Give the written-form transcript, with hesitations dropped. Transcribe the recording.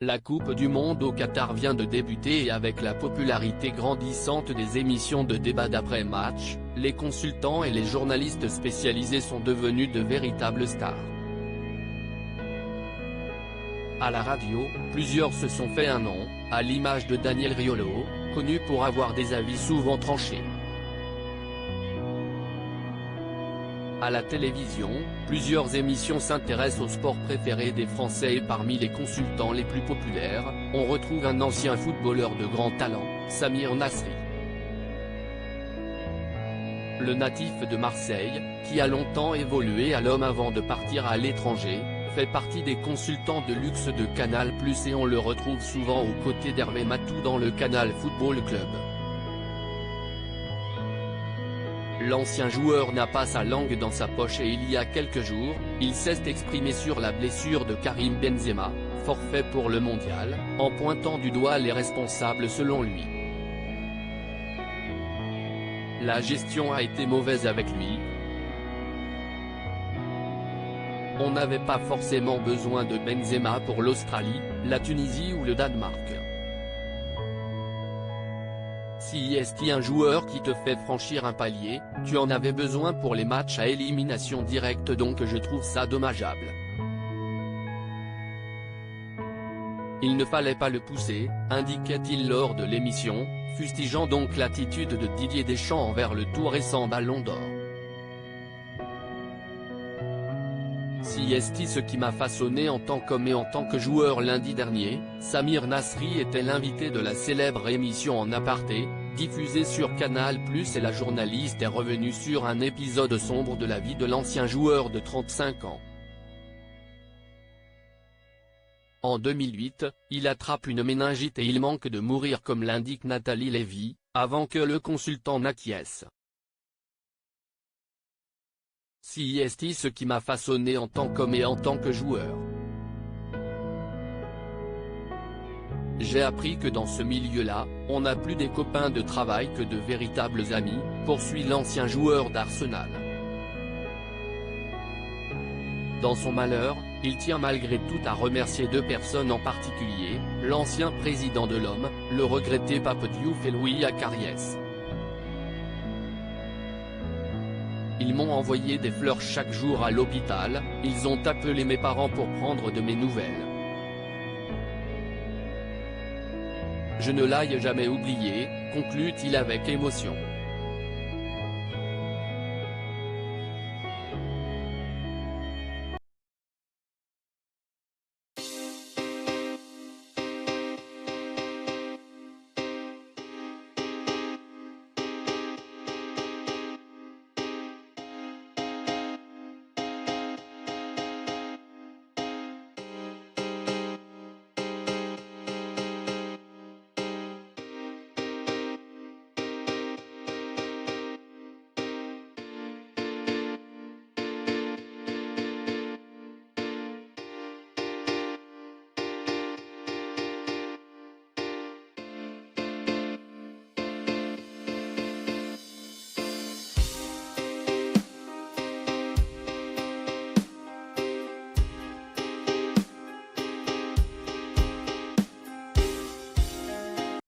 La Coupe du Monde au Qatar vient de débuter et avec la popularité grandissante des émissions de débat d'après-match, les consultants et les journalistes spécialisés sont devenus de véritables stars. À la radio, plusieurs se sont fait un nom, à l'image de Daniel Riolo, connu pour avoir des avis souvent tranchés. À la télévision, plusieurs émissions s'intéressent au sport préféré des Français et parmi les consultants les plus populaires, on retrouve un ancien footballeur de grand talent, Samir Nasri. Le natif de Marseille, qui a longtemps évolué à l'homme avant de partir à l'étranger, fait partie des consultants de luxe de Canal+ et on le retrouve souvent aux côtés d'Hervé Matou dans le Canal Football Club. L'ancien joueur n'a pas sa langue dans sa poche et il y a quelques jours, il s'est exprimé sur la blessure de Karim Benzema, forfait pour le mondial, en pointant du doigt les responsables selon lui. La gestion a été mauvaise avec lui. On n'avait pas forcément besoin de Benzema pour l'Australie, la Tunisie ou le Danemark. Si est un joueur qui te fait franchir un palier, tu en avais besoin pour les matchs à élimination directe donc je trouve ça dommageable. Il ne fallait pas le pousser, indiquait-il lors de l'émission, fustigeant donc l'attitude de Didier Deschamps envers le tout récent Ballon d'Or. Si est ce qui m'a façonné en tant qu'homme et en tant que joueur lundi dernier, Samir Nasri était l'invité de la célèbre émission En Aparté, diffusée sur Canal+ et la journaliste est revenue sur un épisode sombre de la vie de l'ancien joueur de 35 ans. En 2008, il attrape une méningite et il manque de mourir comme l'indique Nathalie Lévy, avant que le consultant n'acquiesce. Si est ce qui m'a façonné en tant qu'homme et en tant que joueur. J'ai appris que dans ce milieu-là, on n'a plus des copains de travail que de véritables amis, poursuit l'ancien joueur d'Arsenal. Dans son malheur, il tient malgré tout à remercier deux personnes en particulier, l'ancien président de l'Homme, le regretté Pape Diouf et Louis Acariès. Ils m'ont envoyé des fleurs chaque jour à l'hôpital, ils ont appelé mes parents pour prendre de mes nouvelles. Je ne l'ai jamais oublié, conclut-il avec émotion.